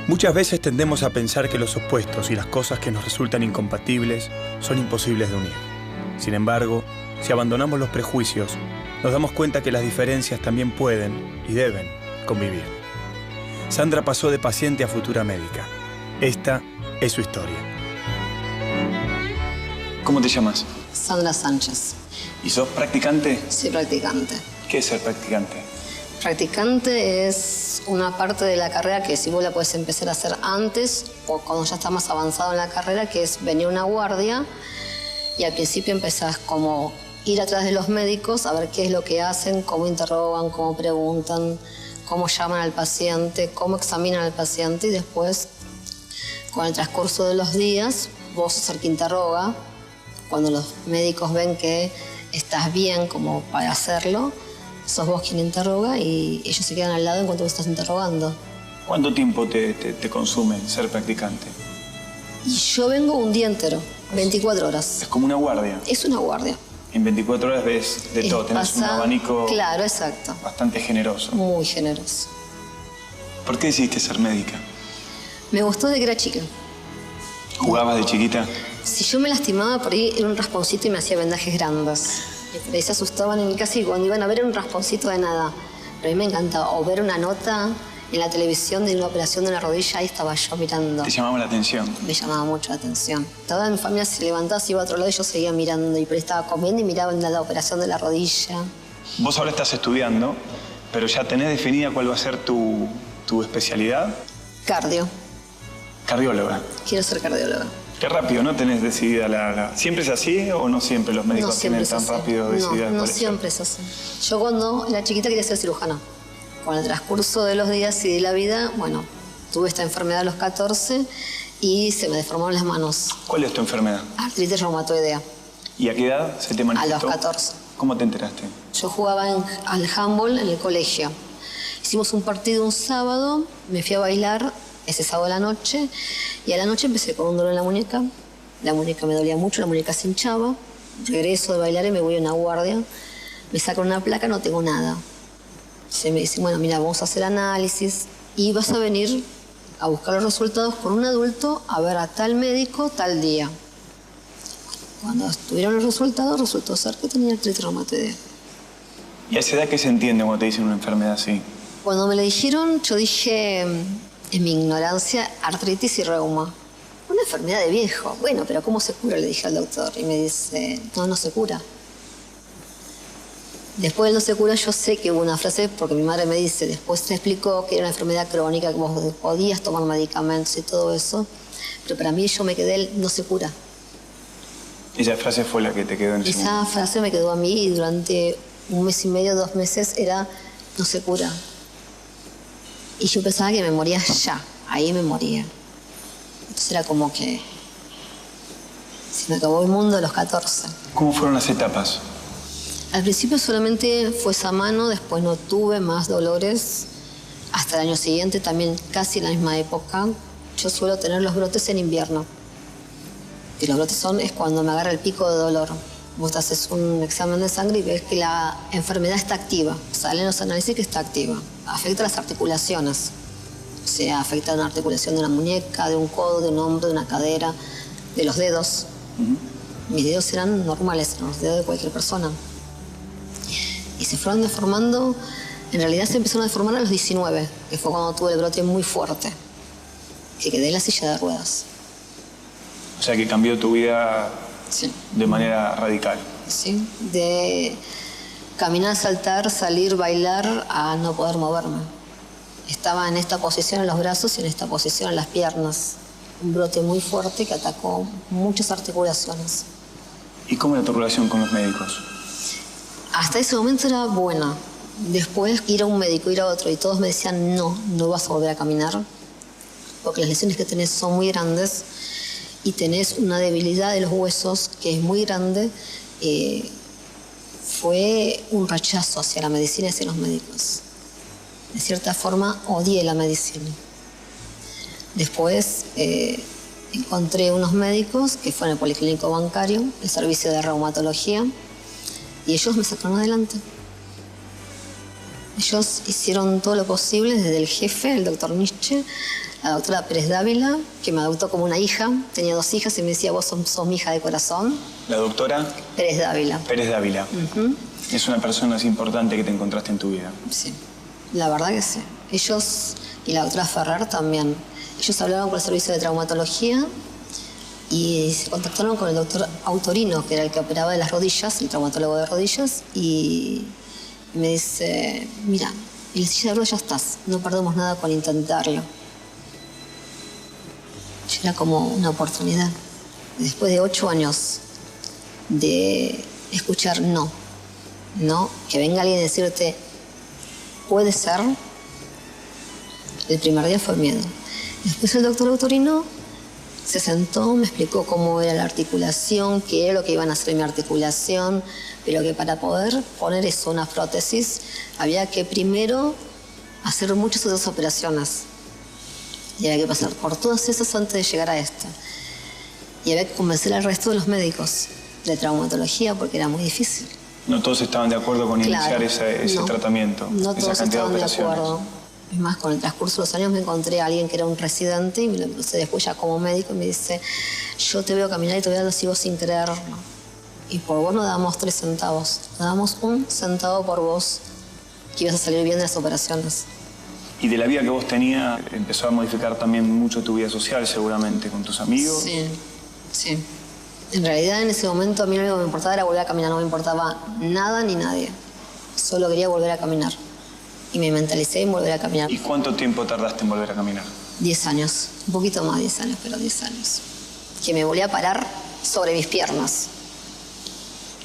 Muchas veces tendemos a pensar que los opuestos y las cosas que nos resultan incompatibles son imposibles de unir. Sin embargo, si abandonamos los prejuicios, nos damos cuenta que las diferencias también pueden y deben convivir. Sandra pasó de paciente a futura médica. Esta es su historia. ¿Cómo te llamas? Sandra Sánchez. ¿Y sos practicante? Soy practicante. ¿Qué es ser practicante? Practicante es una parte de la carrera que si vos la puedes empezar a hacer antes o cuando ya estás más avanzado en la carrera, que es venir a una guardia y al principio empezás como ir atrás de los médicos a ver qué es lo que hacen, cómo interrogan, cómo preguntan, cómo llaman al paciente, cómo examinan al paciente y después, con el transcurso de los días, vos sos el que interroga. Cuando los médicos ven que estás bien como para hacerlo, sos vos quien interroga y ellos se quedan al lado en cuanto vos estás interrogando. ¿Cuánto tiempo te consume ser practicante? Y yo vengo un día entero, 24 horas. Es como una guardia. Es una guardia. En 24 horas ves de todo, tenés un abanico claro, exacto. Bastante generoso. Muy generoso. ¿Por qué decidiste ser médica? Me gustó de que era chica. ¿Jugabas de chiquita? Si yo me lastimaba por ahí, era un rasponcito y me hacía vendajes grandes. Y por ahí se asustaban en mi casa y cuando iban a ver era un rasponcito de nada. Pero a mí me encantaba. O ver una nota en la televisión de una operación de una rodilla, ahí estaba yo mirando. ¿Te llamaba la atención? Me llamaba mucho la atención. Toda mi familia se levantaba, se iba a otro lado y yo seguía mirando. Y por ahí estaba comiendo y miraba la operación de la rodilla. Vos ahora estás estudiando, pero ya tenés definida cuál va a ser tu especialidad. Cardio. Cardióloga. Quiero ser cardióloga. Qué rápido, ¿no? Tenés decidida ¿Siempre es así o no siempre los médicos tienen tan rápido decidida el colegio? No siempre es así. Yo cuando era chiquita quería ser cirujana. Con el transcurso de los días y de la vida, bueno, tuve esta enfermedad a los 14 y se me deformaron las manos. ¿Cuál es tu enfermedad? Artritis reumatoidea. ¿Y a qué edad se te manifestó? A los 14. ¿Cómo te enteraste? Yo jugaba al handball en el colegio. Hicimos un partido un sábado, me fui a bailar ese sábado a la noche y a la noche empecé con un dolor en la muñeca me dolía mucho, la muñeca se hinchaba, regreso de bailar y me voy a una guardia, me sacan una placa, no tengo nada. Se me dice, bueno, mira, vamos a hacer análisis y vas a venir a buscar los resultados con un adulto a ver a tal médico tal día. Cuando estuvieron los resultados, resultó ser que tenía artritis reumatoidea. ¿Y a esa edad qué se entiende cuando te dicen una enfermedad así? Cuando me lo dijeron, yo dije, en mi ignorancia, artritis y reuma. Una enfermedad de viejo. Bueno, pero ¿cómo se cura? Le dije al doctor. Y me dice, no se cura. Después de no se cura, yo sé que hubo una frase, porque mi madre me dice, después se explicó que era una enfermedad crónica, que vos podías tomar medicamentos y todo eso. Pero para mí yo me quedé, no se cura. Esa frase fue la que te quedó en ese momento. Esa frase me quedó a mí y durante un mes y medio, 2 meses, era, no se cura. Y yo pensaba que me moría ya, ahí me moría. Entonces era como que se me acabó el mundo a los 14. ¿Cómo fueron las etapas? Al principio solamente fue esa mano, después no tuve más dolores. Hasta el año siguiente, también casi en la misma época, yo suelo tener los brotes en invierno. Y los brotes es cuando me agarra el pico de dolor. Vos te haces un examen de sangre y ves que la enfermedad está activa. Salen los análisis que está activa. Afecta las articulaciones. O sea, afecta una articulación de una muñeca, de un codo, de un hombro, de una cadera, de los dedos. Mis dedos eran normales, eran los dedos de cualquier persona. Y se fueron deformando, en realidad se empezaron a deformar a los 19, que fue cuando tuve el brote muy fuerte, que quedé en la silla de ruedas. O sea, que cambió tu vida sí. De manera radical. Sí, de caminar, saltar, salir, bailar, a no poder moverme. Estaba en esta posición en los brazos y en esta posición en las piernas. Un brote muy fuerte que atacó muchas articulaciones. ¿Y cómo era tu relación con los médicos? Hasta ese momento era buena. Después ir a un médico, ir a otro, y todos me decían, no vas a volver a caminar, porque las lesiones que tenés son muy grandes y tenés una debilidad de los huesos que es muy grande. Fue un rechazo hacia la medicina y hacia los médicos. De cierta forma, odié la medicina. Después encontré unos médicos que fue en el Policlínico Bancario, el servicio de reumatología, y ellos me sacaron adelante. Ellos hicieron todo lo posible, desde el jefe, el doctor Nietzsche, la doctora Pérez Dávila, que me adoptó como una hija. Tenía 2 hijas y me decía, vos sos mi hija de corazón. La doctora Pérez Dávila. Pérez Dávila. Es una persona así importante que te encontraste en tu vida. Sí, la verdad que sí. Ellos y la doctora Ferrer también. Ellos hablaron con el servicio de traumatología y se contactaron con el doctor Autorino, que era el que operaba de las rodillas, el traumatólogo de rodillas, y me dice, mira, en la silla de ruedas ya estás, no perdemos nada con intentarlo. Y era como una oportunidad. Después de 8 años de escuchar no, que venga alguien a decirte, puede ser, el primer día fue miedo. Después el doctor Autorino se sentó, me explicó cómo era la articulación, qué era lo que iban a hacer en mi articulación, pero que para poder poner eso, una prótesis, había que primero hacer muchas otras operaciones. Y había que pasar por todas esas antes de llegar a esta. Y había que convencer al resto de los médicos de traumatología porque era muy difícil. No todos estaban de acuerdo con iniciar ese tratamiento, no esa todos cantidad de estaban de operaciones. acuerdo. Es más, con el transcurso de los años me encontré a alguien que era un residente y me lo crucé después ya como médico y me dice, yo te veo caminar y todavía lo sigo sin creerlo. Y por vos no damos 3 centavos, no damos 1 centavo por vos que ibas a salir bien de las operaciones. Y de la vida que vos tenías, empezó a modificar también mucho tu vida social, seguramente, con tus amigos. Sí, sí. En realidad, en ese momento, a mí lo único que me importaba era volver a caminar. No me importaba nada ni nadie. Solo quería volver a caminar. Y me mentalicé en volver a caminar. ¿Y cuánto tiempo tardaste en volver a caminar? 10 años. Un poquito más, 10 años, pero 10 años. Que me volví a parar sobre mis piernas.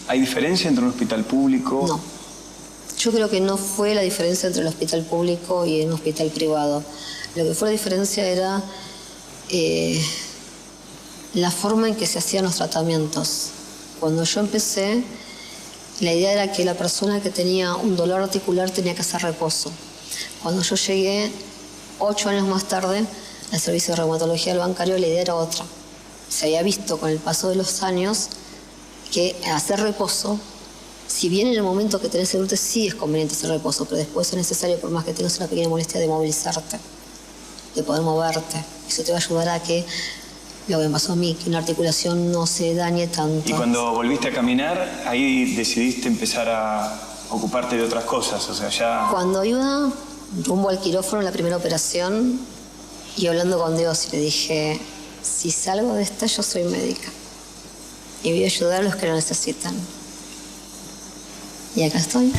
¿Hay diferencia entre un hospital público? No. Yo creo que no fue la diferencia entre el hospital público y un hospital privado. Lo que fue la diferencia era la forma en que se hacían los tratamientos. Cuando yo empecé, la idea era que la persona que tenía un dolor articular tenía que hacer reposo. Cuando yo llegué, 8 años más tarde, al servicio de reumatología del bancario, la idea era otra. Se había visto con el paso de los años que hacer reposo, si bien en el momento que tenés el glúteo sí es conveniente hacer reposo, pero después es necesario, por más que tengas una pequeña molestia, de movilizarte, de poder moverte. Eso te va a ayudar a que lo que me pasó a mí, que una articulación no se dañe tanto. Y cuando volviste a caminar, ahí decidiste empezar a ocuparte de otras cosas, o sea, ya... Cuando iba rumbo al quirófano en la primera operación, y hablando con Dios, y le dije, si salgo de esta, yo soy médica. Y voy a ayudar a los que lo necesitan. Y acá estoy.